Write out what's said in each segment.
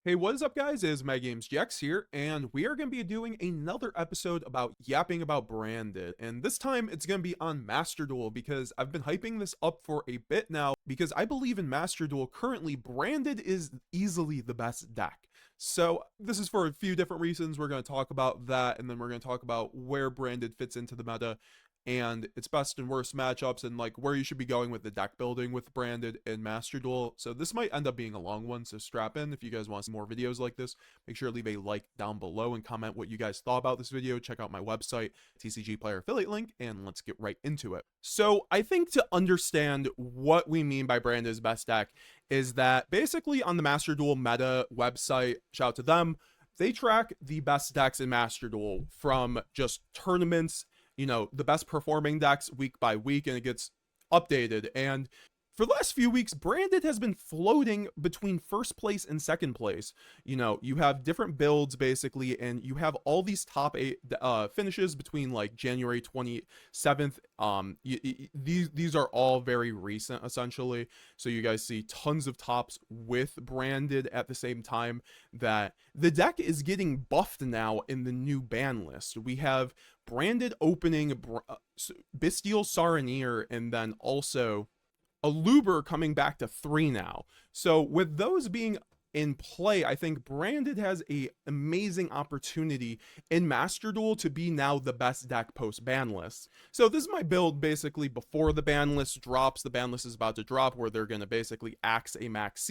Hey, what is up, guys? It's METAGAMESGX here, and we are going to be doing another episode about yapping about branded. And this time it's going to be on Master Duel because I've been hyping this up for a bit now because I believe in Master Duel currently branded is easily the best deck. So this is for a few different reasons. We're going to talk about that, and then we're going to talk about where branded fits into the meta and its best and worst matchups and like where you should be going with the deck building with branded and Master Duel. So this might end up being a long one, so strap in if you guys want to see more videos like this. Make sure to leave a like down below and comment what you guys thought about this video. Check out my website, TCG player affiliate link, and let's get right into it. So I think to understand what we mean by branded's best deck is that basically on the Master Duel meta website, shout out to them, they track the best decks in Master Duel from just tournaments, the best performing decks week by week, and it gets updated. And for the last few weeks, branded has been floating between first place and second place. You have different builds basically, and you have all these top 8 finishes between like January 27th. These are all very recent essentially, so you guys see tons of tops with branded at the same time that the deck is getting buffed now in the new ban list. We have branded opening Bestial Saronir, and then also Aluber coming back to 3 now. So with those being in play, I think branded has a amazing opportunity in Master Duel to be now the best deck post ban list. So this is my build basically before the ban list drops. The ban list is about to drop, where they're going to basically axe a Maxx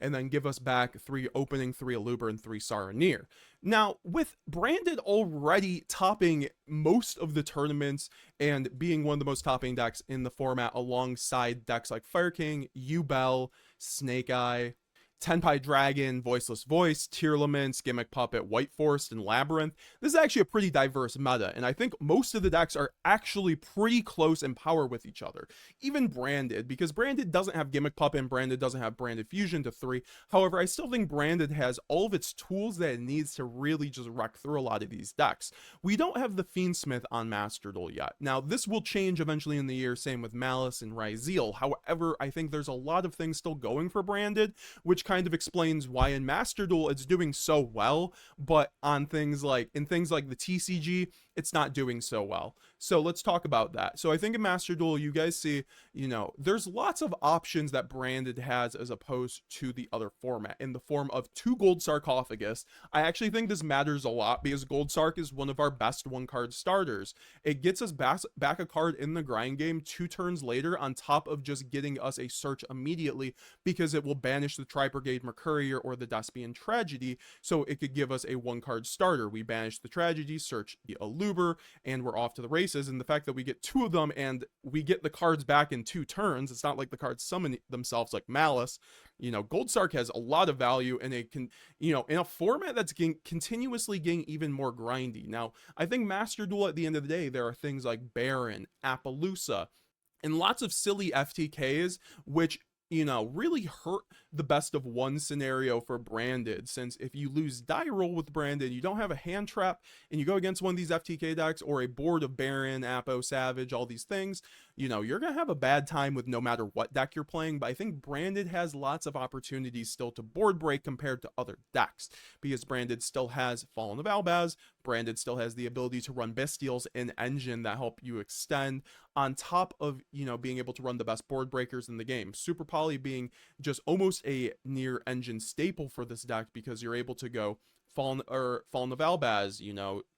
and then give us back 3 opening, 3 Aluber, and 3 Saronir. Now, with branded already topping most of the tournaments and being one of the most topping decks in the format alongside decks like Fire King, YuGiOh, Snake Eye, Tenpai Dragon, Voiceless Voice, TEARLAMENTS, Gimmick Puppet, White Forest, and Labyrinth. This is actually a pretty diverse meta, and I think most of the decks are actually pretty close in power with each other. Even branded, because branded doesn't have Gimmick Puppet and branded doesn't have branded fusion to 3. However, I still think branded has all of its tools that it needs to really just wreck through a lot of these decks. We don't have the fiendsmith on Master Duel yet. Now, this will change eventually in the year, same with Malice and Ryzeal. However, I think there's a lot of things still going for branded, which kind of explains why in Master Duel it's doing so well, but on things like the TCG, it's not doing so well. So let's talk about that. So I think in Master Duel, you guys see, there's lots of options that branded has as opposed to the other format in the form of 2 gold sarcophagus. I actually think this matters a lot because gold sarc is one of our best 1-card starters. It gets us back a card in the grind game 2 turns later, on top of just getting us a search immediately, because it will banish the Tri-Brigade Mercurier or the Despian Tragedy, so it could give us a 1-card starter. We banish the Tragedy, search the Aluber, and we're off to the races. And the fact that we get 2 of them and we get the cards back in 2 turns, it's not like the cards summon themselves like Malice. Gold Sark has a lot of value, and it can, in a format that's continuously getting even more grindy. Now, I think Master Duel, at the end of the day, there are things like Baron, Appaloosa, and lots of silly FTKs, which really hurt the best of 1 scenario for branded, since if you lose die roll with branded, you don't have a hand trap, and you go against one of these FTK decks or a board of Baron, Appo, Savage, all these things, you're gonna have a bad time with no matter what deck you're playing. But I think branded has lots of opportunities still to board break compared to other decks, because branded still has Fallen of Albaz, branded still has the ability to run Bestials in engine that help you extend, on top of being able to run the best board breakers in the game. Super Poly being just almost a near engine staple for this deck, because you're able to go Fallen of Albaz,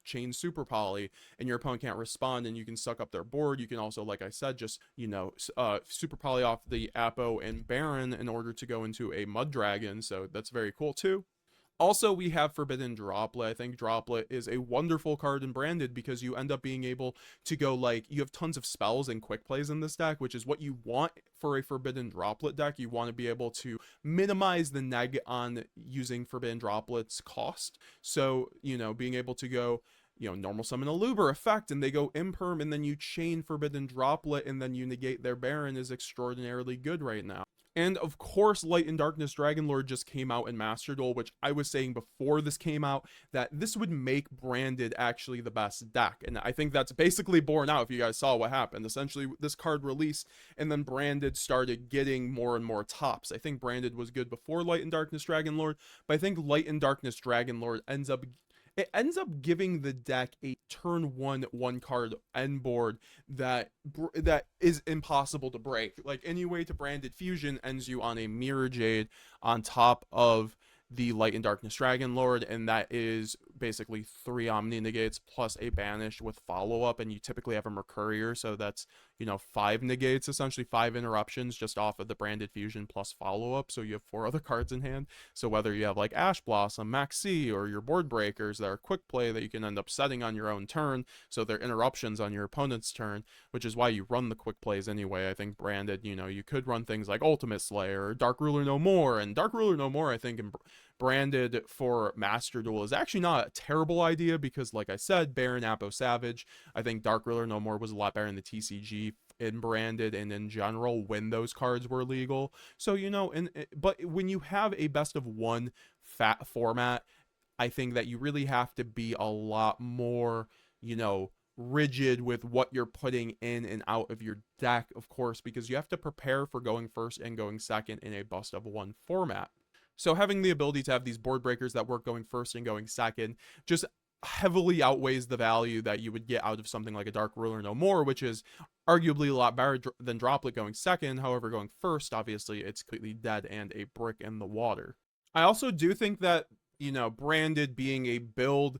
chain Super Poly, and your opponent can't respond, and you can suck up their board. You can also, like I said, just Super Poly off the Appo and Baron in order to go into a Mud Dragon, so that's very cool too. Also, we have Forbidden Droplet. I think Droplet is a wonderful card in branded, because you end up being able to go, you have tons of spells and quick plays in this deck, which is what you want for a Forbidden Droplet deck. You want to be able to minimize the neg on using Forbidden Droplet's cost. So, being able to go, normal summon a Aluber effect, and they go imperm, and then you chain Forbidden Droplet, and then you negate their Baron, is extraordinarily good right now. And of course, Light and Darkness Dragonlord just came out in Master Duel, which I was saying before this came out that this would make Branded actually the best deck. And I think that's basically borne out if you guys saw what happened. Essentially, this card released and then Branded started getting more and more tops. I think Branded was good before Light and Darkness Dragonlord, but I think Light and Darkness Dragonlord ends up giving the deck a turn one card end board that is impossible to break. Like, any way to Branded Fusion ends you on a Mirror Jade on top of the Light and Darkness Dragonlord, and that is basically 3 Omni negates plus a banish with follow-up, and you typically have a Mercurier, so that's, 5 negates, essentially 5 interruptions just off of the Branded Fusion plus follow-up, so you have 4 other cards in hand. So whether you have like Ash Blossom, Maxx, or your board breakers that are quick play that you can end up setting on your own turn, so they're interruptions on your opponent's turn, which is why you run the quick plays anyway. I think Branded, you could run things like Ultimate Slayer or Dark Ruler No More, and Dark Ruler No More, I think, Branded for Master Duel is actually not a terrible idea because, like I said, Baron, Apo, Savage, I think Dark Ruler No More was a lot better in the TCG in Branded and in general when those cards were legal. So, but when you have a best of one fat format, I think that you really have to be a lot more, rigid with what you're putting in and out of your deck, of course, because you have to prepare for going first and going second in a best of one format. So having the ability to have these board breakers that work going first and going second just heavily outweighs the value that you would get out of something like a Dark Ruler No More, which is arguably a lot better than Droplet going second. However, going first, obviously, it's completely dead and a brick in the water. I also do think that, Branded being a build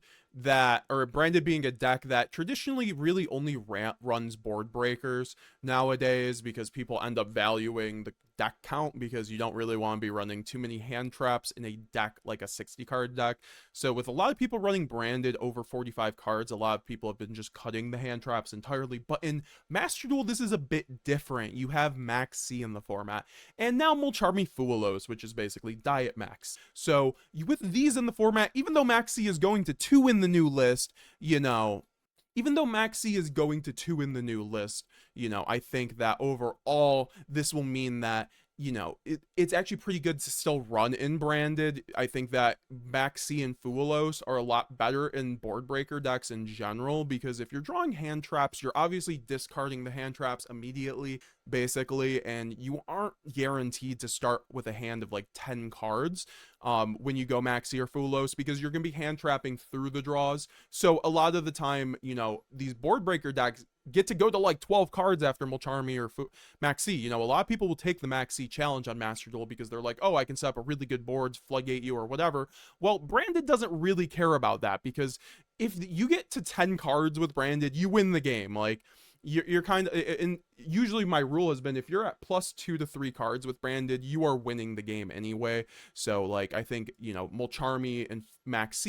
or Branded being a deck that traditionally really only runs board breakers nowadays because people end up valuing the deck count because you don't really want to be running too many hand traps in a deck like a 60 card deck. So with a lot of people running Branded over 45 cards, a lot of people have been just cutting the hand traps entirely. But in Master Duel, this is a bit different. You have Maxx in the format, and now Mulcharmy Fuwalos, which is basically Diet Maxx. So with these in the format, even though Maxx is going to 2 in the new list, even though Maxx is going to 2 in the new list, I think that overall this will mean that, it's actually pretty good to still run in Branded. I think that Maxx and Fuwalos are a lot better in board breaker decks in general, because if you're drawing hand traps, you're obviously discarding the hand traps immediately, basically, and you aren't guaranteed to start with a hand of like 10 cards when you go Maxx or Fuwalos, because you're going to be hand trapping through the draws. So a lot of the time, these board breaker decks get to go to like 12 cards after Mulcharmy or Maxx. A lot of people will take the Maxx challenge on Master Duel because they're like, oh, I can set up a really good board, floodgate you or whatever. Well, Branded doesn't really care about that, because if you get to 10 cards with Branded, you win the game. Like, you're kind of, and usually my rule has been, if you're at +2 to 3 cards with Branded, you are winning the game anyway. So like, I think, Mulcharmy and Maxx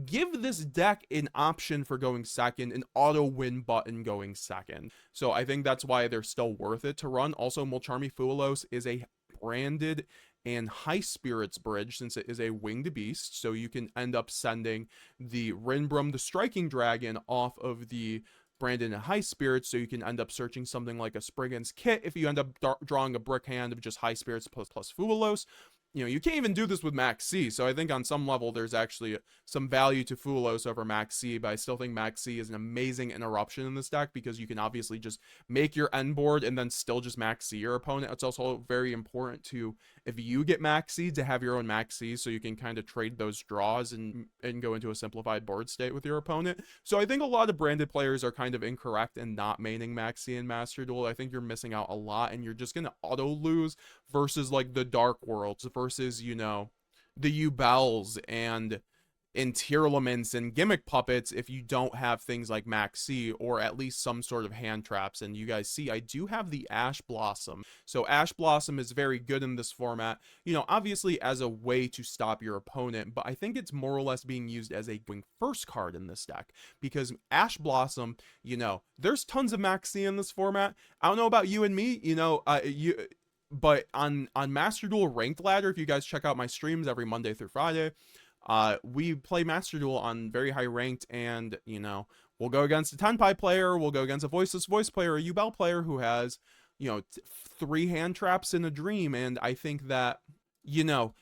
give this deck an option for going second, an auto win button going second. So I think that's why they're still worth it to run. Also, Mulcharmy Fuwalos is a Branded and High Spirits bridge, since it is a winged beast, so you can end up sending the Rinbrum, the Striking Dragon, off of the Branded and High Spirits, so you can end up searching something like a Spriggan's Kit if you end up drawing a brick hand of just High Spirits plus Fuwalos. You can't even do this with Maxx, so I think on some level there's actually some value to Fuwalos over Maxx, but I still think Maxx is an amazing interruption in this deck, because you can obviously just make your end board and then still just Maxx your opponent. It's also very important to, if you get Maxx, to have your own Maxx, so you can kind of trade those draws and go into a simplified board state with your opponent. So I think a lot of Branded players are kind of incorrect in not maining Maxx in Master Duel. I think you're missing out a lot, and you're just going to auto lose versus like the Dark Worlds, versus, the Ubels and in TEARLAMENTS and Gimmick Puppets, if you don't have things like Maxx or at least some sort of hand traps. And you guys see, I do have the Ash Blossom. So Ash Blossom is very good in this format, obviously as a way to stop your opponent, but I think it's more or less being used as a wing first card in this deck, because Ash Blossom, there's tons of Maxx in this format. I don't know about you and me, but on Master Duel Ranked Ladder, if you guys check out my streams every Monday through Friday, we play Master Duel on very high ranked, and we'll go against a Tenpai player, we'll go against a voiceless voice player, a Ubel player who has three hand traps in a dream. And I think that,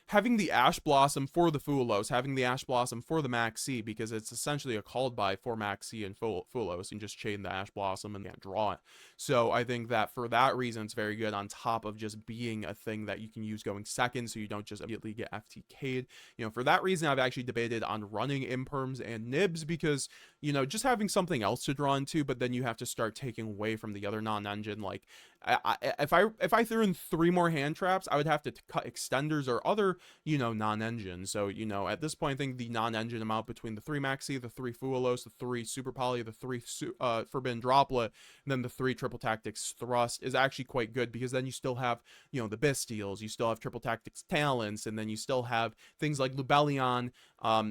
having the Ash Blossom for the Fuwalos, having the Ash Blossom for the Maxx, because it's essentially a called by for Maxx and Fuwalos, and just chain the Ash Blossom and can't draw it. So I think that for that reason, it's very good, on top of just being a thing that you can use going second, so you don't just immediately get FTK'd. For that reason, I've actually debated on running imperms and nibs, because, just having something else to draw into, but then you have to start taking away from the other non-engine. Like, if I threw in 3 more hand traps, I would have to cut extenders or other, non-engine. So, at this point, I think the non-engine amount between the 3 Maxx, the 3 Fuwalos, the 3 Super Poly, the 3 Forbidden Droplet, and then the 3 Triple Tactics Thrust is actually quite good, because then you still have, the Bestials, you still have Triple Tactics Talents, and then you still have things like Lubellion,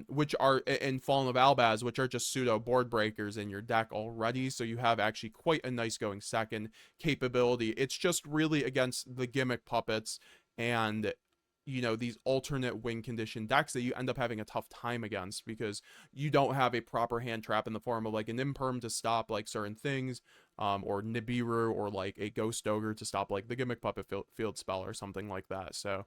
which are in Fallen of Albaz, which are just pseudo board breakers in your deck already. So you have actually quite a nice going second capability. It's just really against the gimmick puppets and, these alternate win condition decks that you end up having a tough time against, because you don't have a proper hand trap in the form of like an imperm to stop like certain things, or Nibiru, or like a Ghost Ogre to stop like the gimmick puppet field spell or something like that. So,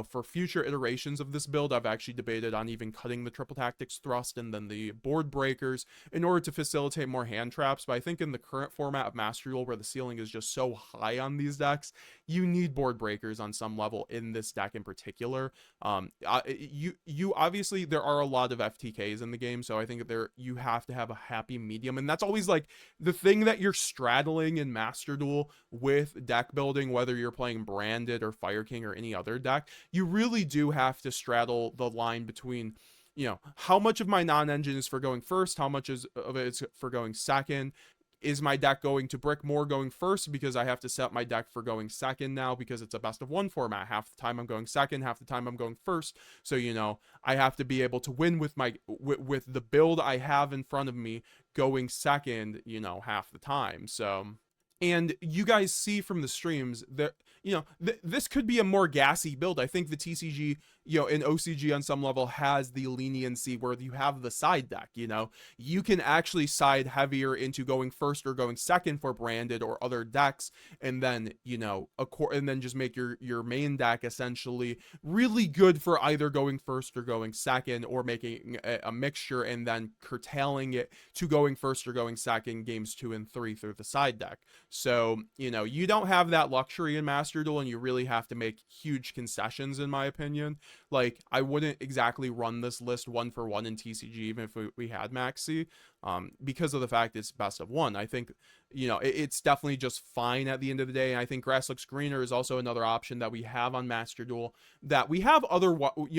for future iterations of this build, I've actually debated on even cutting the Triple Tactics Thrust and then the board breakers in order to facilitate more hand traps. But I think in the current format of Master Duel, where the ceiling is just so high on these decks, you need board breakers on some level in this deck in particular. You obviously, there are a lot of FTKs in the game, so I think you have to have a happy medium, and that's always like the thing that you're straddling in Master Duel with deck building, whether you're playing Branded or Fire King or any other deck. You really do have to straddle the line between, how much of my non-engine is for going first, how much of it is for going second. Is my deck going to brick more going first because I have to set my deck for going second now, because it's a best of 1 format? Half the time I'm going second, half the time I'm going first. So, I have to be able to win with with the build I have in front of me going second, half the time. So, and you guys see from the streams that, this could be a more gassy build. I think the TCG, in OCG on some level has the leniency where you have the side deck. You can actually side heavier into going first or going second for Branded or other decks, and then, and then just make your main deck essentially really good for either going first or going second, or making a mixture and then curtailing it to going first or going second games 2 and 3 through the side deck. So, you don't have that luxury in Master Duel, and you really have to make huge concessions, in my opinion. Like, I wouldn't exactly run this list 1 for 1 in TCG, even if we had Maxx, because of the fact it's best of 1. I think, it's definitely just fine at the end of the day. And I think Grass Looks Greener is also another option that we have on Master Duel, that we have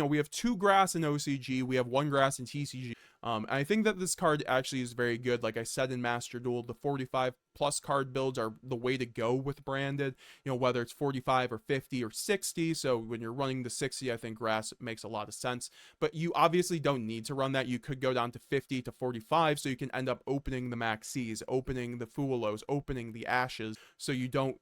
we have 2 grass in OCG, we have 1 grass in TCG. I think that this card actually is very good. Like I said, in Master Duel, the 45 plus card builds are the way to go with Branded, whether it's 45 or 50 or 60. So when you're running the 60, I think grass makes a lot of sense, but you obviously don't need to run that. You could go down to 50 to 45, so you can end up opening the Maxx, opening the Fuwalos, opening the Ashes, so you don't,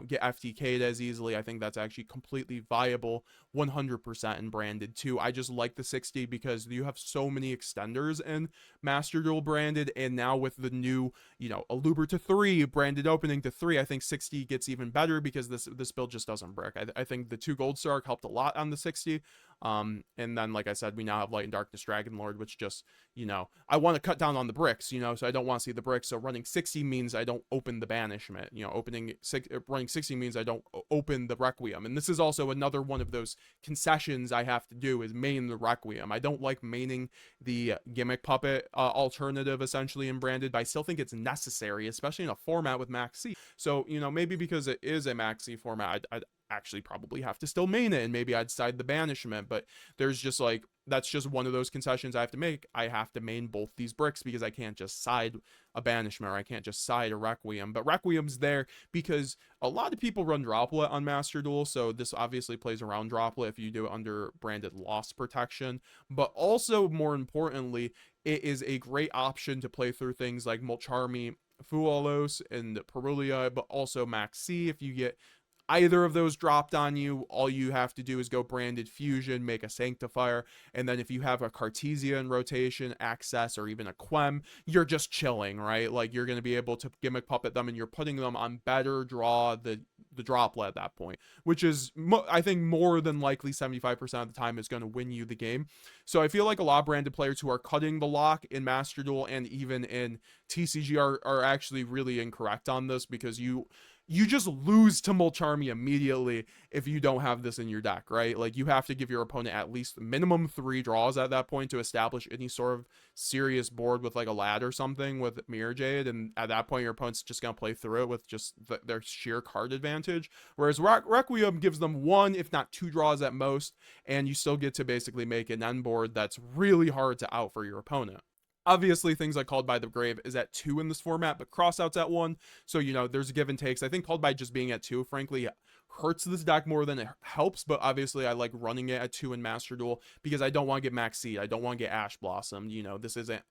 get FTK'd as easily. I think that's actually completely viable 100% in Branded too. I just like the 60 because you have so many extenders in Master Duel Branded, and now with the new, Aluber to 3, Branded opening to 3, I think 60 gets even better, because this build just doesn't brick. I think the 2 Gold Star helped a lot on the 60. And then, like I said, we now have Light and Darkness Dragonlord, which just, I want to cut down on the bricks, so I don't want to see the bricks. So running 60 means I don't open the banishment, running 60 means I don't open the Requiem. And this is also another one of those concessions I have to do, is main the Requiem. I don't like maining the gimmick puppet alternative essentially in Branded, but I still think it's necessary, especially in a format with Maxx. So, maybe because it is a Maxx format, I'd actually probably have to still main it, and maybe I'd side the banishment. But there's just like, that's just one of those concessions I have to make. I have to main both these bricks, because I can't just side a banishment, or I can't just side a Requiem. But Requiem's there because a lot of people run Droplet on Master Duel, so this obviously plays around Droplet if you do it under Branded loss protection. But also, more importantly, it is a great option to play through things like Mulcharmy, Fuwalos, and purrely, but also Maxx if you get either of those dropped on you, all you have to do is go branded fusion, make a sanctifier, and then if you have a Cartesia in rotation, access, or even a Quem, you're just chilling, right? Like, you're going to be able to gimmick puppet them, and you're putting them on better draw the droplet at that point, which is, I think, more than likely 75% of the time is going to win you the game. So I feel like a lot of branded players who are cutting the lock in Master Duel and even in TCG are actually really incorrect on this, because you just lose to Mulcharmy immediately if you don't have this in your deck, right? Like, you have to give your opponent at least minimum 3 draws at that point to establish any sort of serious board with like a lad or something with Mirror Jade, and at that point your opponent's just gonna play through it with just their sheer card advantage. Whereas Requiem gives them 1, if not 2 draws at most, and you still get to basically make an end board that's really hard to out for your opponent. Obviously, things like Called by the Grave is at 2 in this format, but Crossout's at 1. So, you know, there's a give and takes. I think Called by just being at 2, frankly, hurts this deck more than it helps. But obviously, I like running it at 2 in Master Duel because I don't want to get Maxx Seed. I don't want to get Ash Blossom. You know, this isn't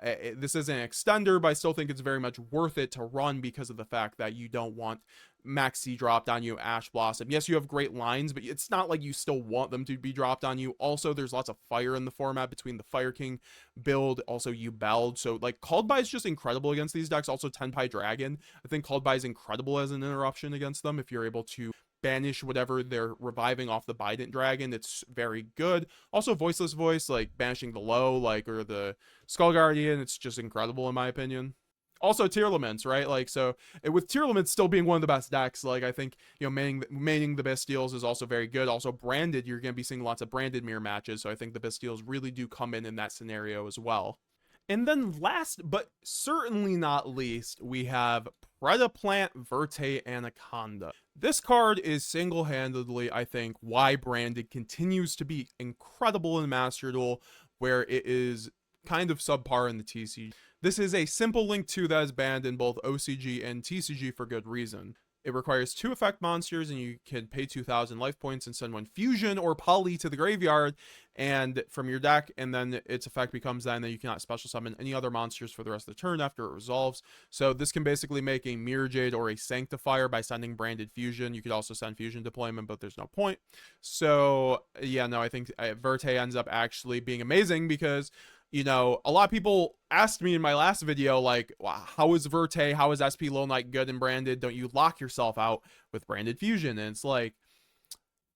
an extender, but I still think it's very much worth it to run because of the fact that you don't want Maxx C dropped on you, Ash Blossom. Yes, you have great lines, but it's not like you still want them to be dropped on you. Also, there's lots of fire in the format between the Fire King build, also you Belled. So, like, Called By is just incredible against these decks. Also, Tenpai Dragon. I think Called By is incredible as an interruption against them if you're able to banish whatever they're reviving off the Bident Dragon. It's very good. Also, Voiceless Voice, like banishing the Low, like, or the Skull Guardian, it's just incredible in my opinion. Also, TEARLAMENTS, right? Like, so with TEARLAMENTS still being one of the best decks, like, I think, you know, maining the Bastiles is also very good. Also, branded, you're going to be seeing lots of branded mirror matches, so I think the Bastiles really do come in that scenario as well. And then last, but certainly not least, we have Predaplant Verte Anaconda. This card is single-handedly, I think, why branded continues to be incredible in Master Duel, where it is kind of subpar in the TCG. This is a simple link 2 that is banned in both OCG and TCG for good reason. It requires 2 effect monsters, and you can pay 2,000 life points and send 1 fusion or poly to the graveyard and from your deck, and then its effect becomes then that you cannot special summon any other monsters for the rest of the turn after it resolves. So this can basically make a Mirror Jade or a Sanctifier by sending branded fusion. You could also send fusion deployment, but there's no point. So yeah, no, I think Verte ends up actually being amazing because, you know, a lot of people asked me in my last video, like, wow, how is Verte, how is SP Lone Knight good and branded? Don't you lock yourself out with branded fusion? And it's like,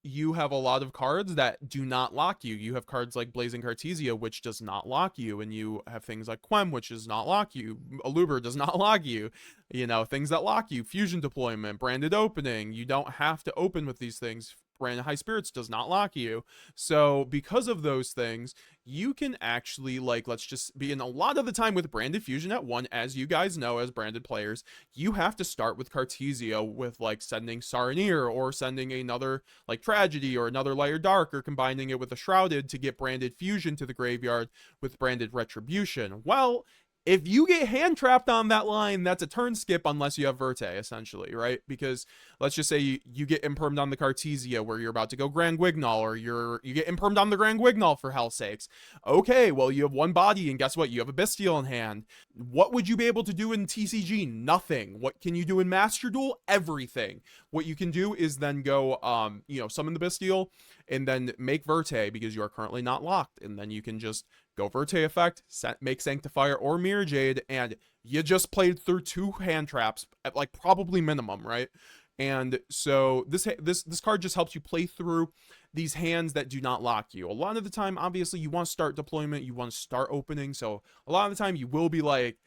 you have a lot of cards that do not lock you. You have cards like Blazing Cartesia, which does not lock you. And you have things like Quem, which does not lock you. Aluber does not lock you. You know, things that lock you. Fusion deployment, branded opening. You don't have to open with these things. Branded High Spirits does not lock you. So because of those things, you can actually, like, let's just be in a lot of the time with branded fusion at 1, as you guys know as branded players, you have to start with Cartesia with like sending Saronir or sending another like Tragedy or another Light or Dark, or combining it with a Shrouded to get branded fusion to the graveyard with branded Retribution. Well, if you get hand trapped on that line, that's a turn skip unless you have Verte, essentially, right? Because let's just say you get impermed on the Cartesia where you're about to go Grand Guignol, or you get impermed on the Grand Guignol, for hell's sakes. Okay, well, you have 1 body, and guess what? You have a Bestial in hand. What would you be able to do in TCG? Nothing. What can you do in Master Duel? Everything. What you can do is then go, you know, summon the Bestial, and then make Verte because you are currently not locked, and then you can just go Verte effect, make Sanctifier or Mirror Jade, and you just played through 2 hand traps at like probably minimum, right? And so this card just helps you play through these hands that do not lock you. A lot of the time, obviously, you want to start deployment, you want to start opening, so a lot of the time you will be like,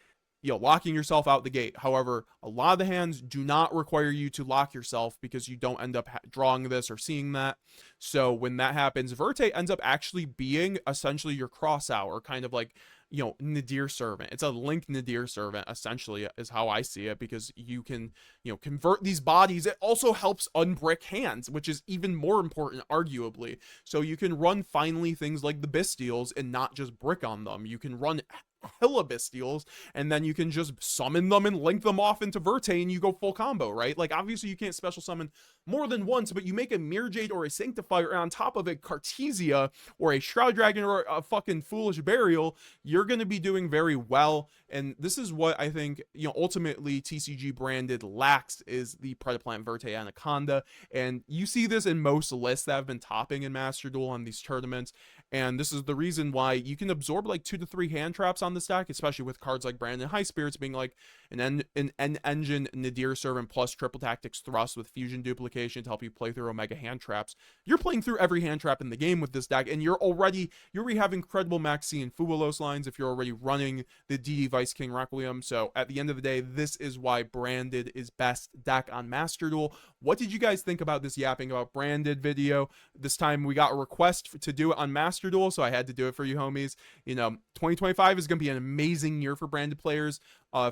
you know, locking yourself out the gate. However, a lot of the hands do not require you to lock yourself because you don't end up drawing this or seeing that. So when that happens, Verte ends up actually being essentially your cross out, or kind of like, you know, Nadir Servant. It's a Link Nadir Servant, essentially, is how I see it, because you can, you know, convert these bodies. It also helps unbrick hands, which is even more important, arguably. So you can run finally things like the Bastials and not just brick on them. You can run hella bestials, and then you can just summon them and link them off into Verte and you go full combo, right? Like, obviously you can't special summon more than once, but you make a Mirror Jade or a Sanctifier, and on top of it, Cartesia or a Shroud Dragon or a fucking Foolish Burial, you're going to be doing very well. And this is what I think, ultimately TCG branded lacks, is the Predaplant Verte Anaconda. And you see this in most lists that have been topping in Master Duel on these tournaments. And this is the reason why you can absorb like 2 to 3 hand traps on this deck, especially with cards like Brandon High Spirits being like an engine Nadir Servant plus Triple Tactics Thrust with Fusion Duplication to help you play through Omega hand traps. You're playing through every hand trap in the game with this deck, and you already have incredible Maxx and Fuwalos lines if you're already running the DD Vice King Requiem. So at the end of the day, this is why branded is best deck on Master Duel. What did you guys think about this yapping about branded video? This time we got a request to do it on Master Duel, so I had to do it for you homies. 2025 is going to be an amazing year for branded players.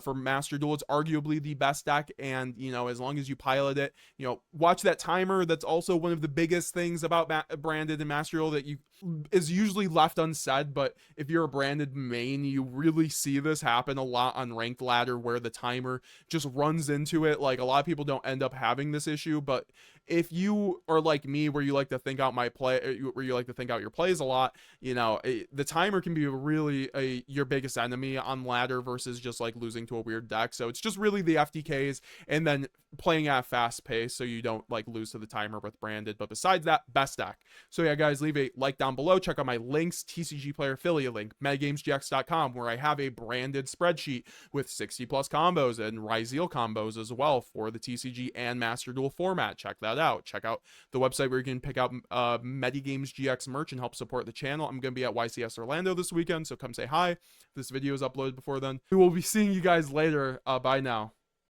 For Master Duel, it's arguably the best deck, and as long as you pilot it, watch that timer. That's also one of the biggest things about branded and Master Duel that is usually left unsaid, but if you're a branded main, you really see this happen a lot on ranked ladder, where the timer just runs into it. Like, a lot of people don't end up having this issue, but if you are like me, where you like to think out your plays a lot, the timer can be really your biggest enemy on ladder versus just like losing to a weird deck. So it's just really the FTKs and then playing at a fast pace so you don't like lose to the timer with branded. But besides that, best deck. So yeah, guys, leave a like down below. Check out my links, TCG player affiliate link, metagamesgx.com, where I have a branded spreadsheet with 60 plus combos and Ryzeal combos as well for the TCG and Master Duel format. Check that out. Check out the website where you can pick out METAGAMESGX merch and help support the channel. I'm going to be at YCS Orlando this weekend, so come say hi. If this video is uploaded before then, we will be seeing you guys later. Bye now.